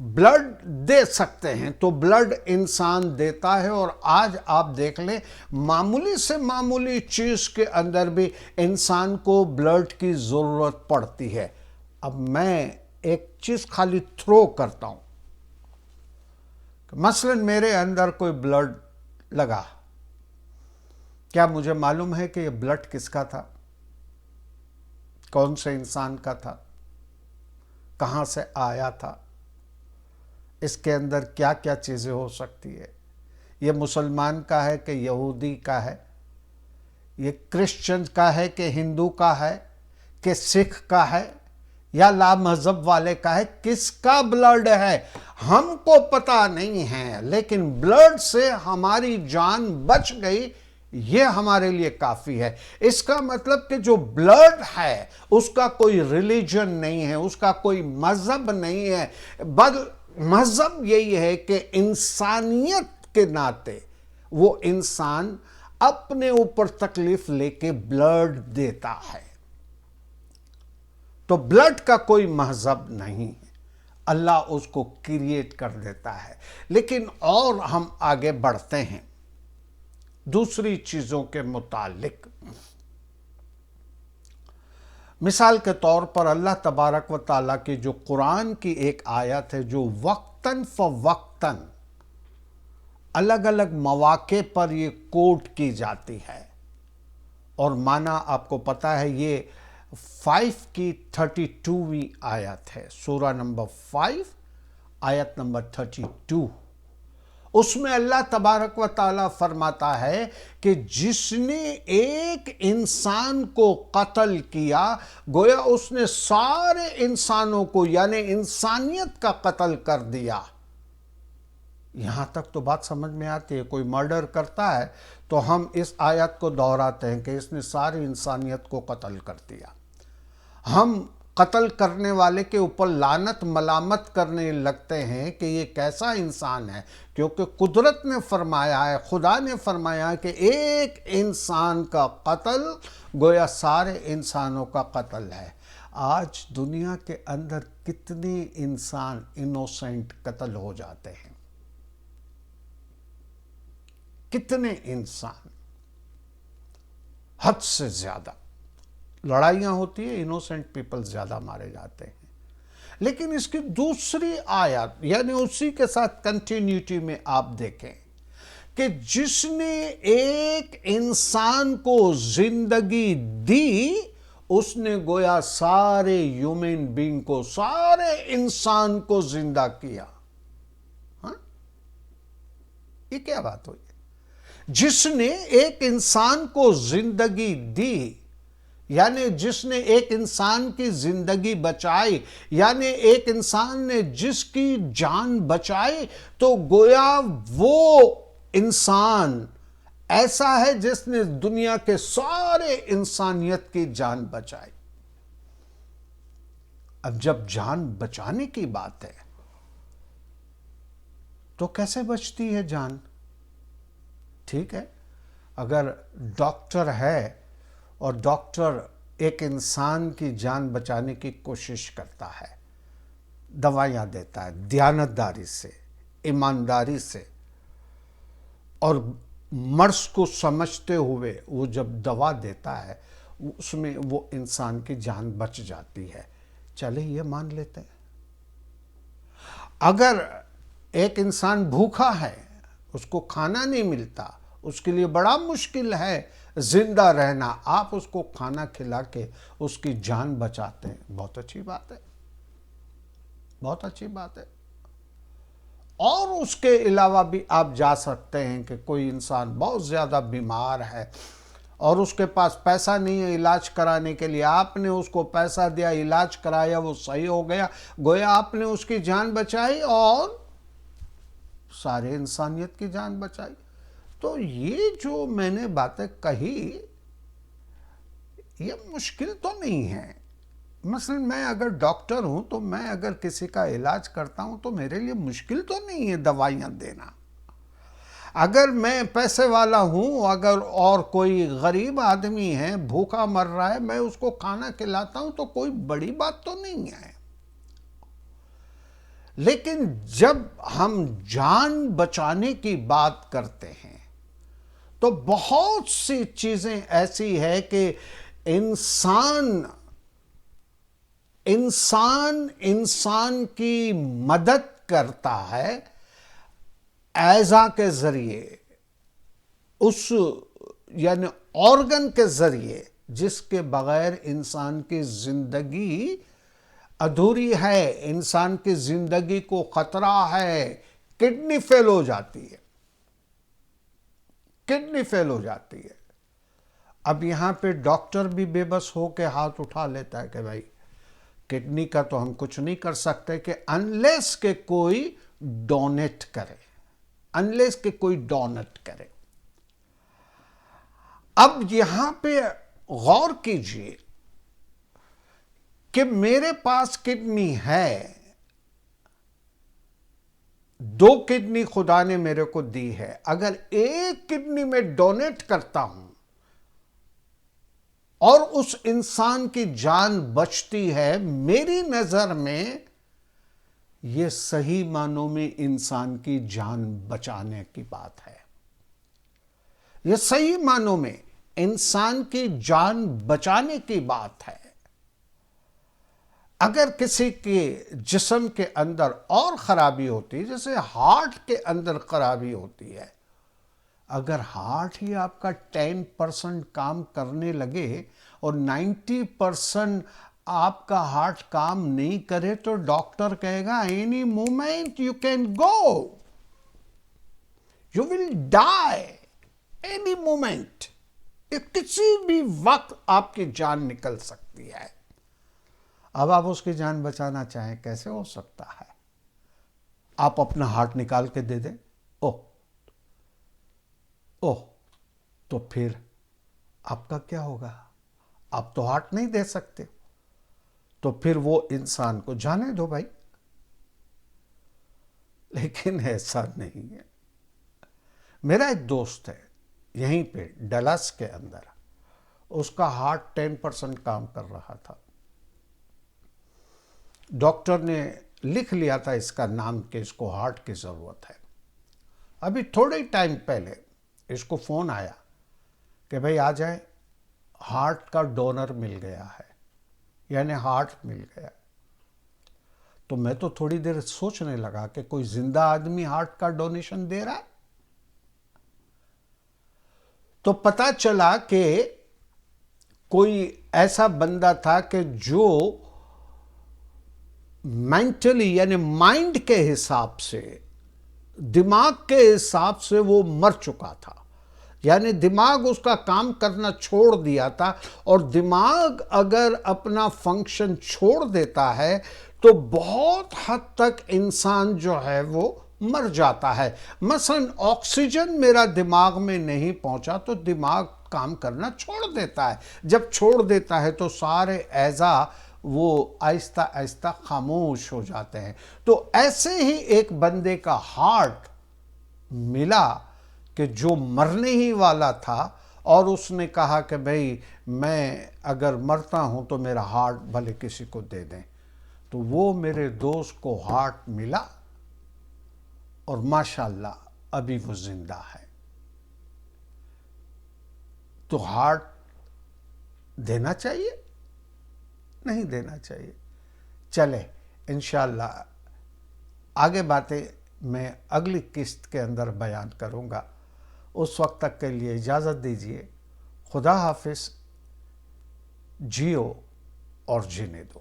Blood دے سکتے ہیں تو بلڈ انسان دیتا ہے، اور آج آپ دیکھ لیں معمولی سے معمولی چیز کے اندر بھی انسان کو بلڈ کی ضرورت پڑتی ہے۔ اب میں ایک چیز خالی تھرو کرتا ہوں، مثلا میرے اندر کوئی بلڈ لگا، کیا مجھے معلوم ہے کہ یہ بلڈ کس کا تھا، کون سے انسان کا تھا، کہاں سے آیا تھا، اس کے اندر کیا کیا چیزیں ہو سکتی ہے، یہ مسلمان کا ہے کہ یہودی کا ہے، یہ کرسچن کا ہے کہ ہندو کا ہے کہ سکھ کا ہے یا لا مذہب والے کا ہے، کس کا بلڈ ہے ہم کو پتا نہیں ہے، لیکن بلڈ سے ہماری جان بچ گئی، یہ ہمارے لیے کافی ہے۔ اس کا مطلب کہ جو بلڈ ہے اس کا کوئی ریلیجن نہیں ہے، اس کا کوئی مذہب نہیں ہے، بل مذہب یہی ہے کہ انسانیت کے ناطے وہ انسان اپنے اوپر تکلیف لے کے بلڈ دیتا ہے۔ تو بلڈ کا کوئی مذہب نہیں ہے، اللہ اس کو کریٹ کر دیتا ہے۔ لیکن اور ہم آگے بڑھتے ہیں دوسری چیزوں کے متعلق۔ مثال کے طور پر اللہ تبارک و تعالیٰ کی جو قرآن کی ایک آیت ہے جو وقتاً فوقتاً الگ الگ مواقع پر یہ کوٹ کی جاتی ہے، اور معنی آپ کو پتا ہے، یہ 5 کی 32ویں آیت ہے، سورہ نمبر 5 آیت نمبر 32۔ اس میں اللہ تبارک و تعالیٰ فرماتا ہے کہ جس نے ایک انسان کو قتل کیا گویا اس نے سارے انسانوں کو یعنی انسانیت کا قتل کر دیا۔ یہاں تک تو بات سمجھ میں آتی ہے، کوئی مرڈر کرتا ہے تو ہم اس آیت کو دہراتے ہیں کہ اس نے ساری انسانیت کو قتل کر دیا۔ ہم قتل کرنے والے کے اوپر لعنت ملامت کرنے لگتے ہیں کہ یہ کیسا انسان ہے، کیونکہ قدرت نے فرمایا ہے، خدا نے فرمایا کہ ایک انسان کا قتل گویا سارے انسانوں کا قتل ہے۔ آج دنیا کے اندر کتنے انسان انوسنٹ قتل ہو جاتے ہیں، کتنے انسان، حد سے زیادہ لڑائیاں ہوتی ہیں، انوسنٹ پیپل زیادہ مارے جاتے ہیں۔ لیکن اس کی دوسری آیت یعنی اسی کے ساتھ کنٹینیوٹی میں آپ دیکھیں کہ جس نے ایک انسان کو زندگی دی اس نے گویا سارے ہیومن بینگ کو، سارے انسان کو زندہ کیا۔ ہاں، یہ کیا بات ہوئی؟ جس نے ایک انسان کو زندگی دی یعنی جس نے ایک انسان کی زندگی بچائی، یعنی ایک انسان نے جس کی جان بچائی، تو گویا وہ انسان ایسا ہے جس نے دنیا کے سارے انسانیت کی جان بچائی۔ اب جب جان بچانے کی بات ہے تو کیسے بچتی ہے جان؟ ٹھیک ہے، اگر ڈاکٹر ہے اور ڈاکٹر ایک انسان کی جان بچانے کی کوشش کرتا ہے، دوائیاں دیتا ہے دیانتداری سے، ایمانداری سے، اور مرض کو سمجھتے ہوئے وہ جب دوا دیتا ہے اس میں وہ انسان کی جان بچ جاتی ہے، چلے یہ مان لیتے ہیں۔ اگر ایک انسان بھوکا ہے، اس کو کھانا نہیں ملتا، اس کے لیے بڑا مشکل ہے زندہ رہنا، آپ اس کو کھانا کھلا کے اس کی جان بچاتے ہیں، بہت اچھی بات ہے، بہت اچھی بات ہے۔ اور اس کے علاوہ بھی آپ جا سکتے ہیں کہ کوئی انسان بہت زیادہ بیمار ہے اور اس کے پاس پیسہ نہیں ہے علاج کرانے کے لیے، آپ نے اس کو پیسہ دیا، علاج کرایا، وہ صحیح ہو گیا، گویا آپ نے اس کی جان بچائی اور سارے انسانیت کی جان بچائی۔ تو یہ جو میں نے باتیں کہی یہ مشکل تو نہیں ہے۔ مثلا میں اگر ڈاکٹر ہوں تو میں اگر کسی کا علاج کرتا ہوں تو میرے لیے مشکل تو نہیں ہے دوائیاں دینا۔ اگر میں پیسے والا ہوں، اگر اور کوئی غریب آدمی ہے بھوکا مر رہا ہے، میں اس کو کھانا کھلاتا ہوں تو کوئی بڑی بات تو نہیں ہے۔ لیکن جب ہم جان بچانے کی بات کرتے ہیں تو بہت سی چیزیں ایسی ہے کہ انسان کی مدد کرتا ہے اعضاء کے ذریعے، اس یعنی آرگن کے ذریعے جس کے بغیر انسان کی زندگی ادھوری ہے، انسان کی زندگی کو خطرہ ہے۔ کڈنی فیل ہو جاتی ہے، کڈنی فیل ہو جاتی ہے۔ اب یہاں پہ ڈاکٹر بھی بے بس ہو کے ہاتھ اٹھا لیتا ہے کہ بھائی کڈنی کا تو ہم کچھ نہیں کر سکتے کہ انلیس کہ کوئی ڈونیٹ کرے، انلیس کہ کوئی ڈونیٹ کرے۔ اب یہاں پہ غور کیجئے کہ میرے پاس کڈنی ہے، 2 کڈنی خدا نے میرے کو دی ہے، اگر 1 کڈنی میں ڈونیٹ کرتا ہوں اور اس انسان کی جان بچتی ہے، میری نظر میں یہ صحیح معنوں میں انسان کی جان بچانے کی بات ہے۔ یہ صحیح معنوں میں انسان کی جان بچانے کی بات ہے۔ اگر کسی کے جسم کے اندر اور خرابی ہوتی، جیسے ہارٹ کے اندر خرابی ہوتی ہے، اگر ہارٹ ہی آپ کا 10% کام کرنے لگے اور 90% آپ کا ہارٹ کام نہیں کرے تو ڈاکٹر کہے گا any moment you can go, you will die any moment, کسی بھی وقت آپ کی جان نکل سکتی ہے۔ اب آپ اس کی جان بچانا چاہیں، کیسے ہو سکتا ہے؟ آپ اپنا ہارٹ نکال کے دے دیں، تو پھر آپ کا کیا ہوگا؟ آپ تو ہارٹ نہیں دے سکتے، تو پھر وہ انسان کو جانے دو بھائی۔ لیکن ایسا نہیں ہے۔ میرا ایک دوست ہے یہیں پہ ڈلس کے اندر، اس کا ہارٹ 10% کام کر رہا تھا، ڈاکٹر نے لکھ لیا تھا اس کا نام کہ اس کو ہارٹ کی ضرورت ہے۔ ابھی تھوڑے ٹائم پہلے اس کو فون آیا کہ بھائی آ جائیں، ہارٹ کا ڈونر مل گیا ہے، یعنی ہارٹ مل گیا۔ تو میں تو تھوڑی دیر سوچنے لگا کہ کوئی زندہ آدمی ہارٹ کا ڈونیشن دے رہا ہے؟ تو پتا چلا کہ کوئی ایسا بندہ تھا کہ جو مینٹلی یعنی مائنڈ کے حساب سے، دماغ کے حساب سے وہ مر چکا تھا، یعنی دماغ اس کا کام کرنا چھوڑ دیا تھا، اور دماغ اگر اپنا فنکشن چھوڑ دیتا ہے تو بہت حد تک انسان جو ہے وہ مر جاتا ہے۔ مثلا آکسیجن میرا دماغ میں نہیں پہنچا تو دماغ کام کرنا چھوڑ دیتا ہے، جب چھوڑ دیتا ہے تو سارے اعضاء وہ آہستہ آہستہ خاموش ہو جاتے ہیں۔ تو ایسے ہی ایک بندے کا ہارٹ ملا کہ جو مرنے ہی والا تھا، اور اس نے کہا کہ بھئی میں اگر مرتا ہوں تو میرا ہارٹ بھلے کسی کو دے دیں۔ تو وہ میرے دوست کو ہارٹ ملا، اور ماشاءاللہ ابھی وہ زندہ ہے۔ تو ہارٹ دینا چاہیے؟ نہیں دینا چاہیے۔ چلے انشاءاللہ آگے باتیں میں اگلی قسط کے اندر بیان کروں گا۔ اس وقت تک کے لیے اجازت دیجیے۔ خدا حافظ۔ جیو اور جینے دو۔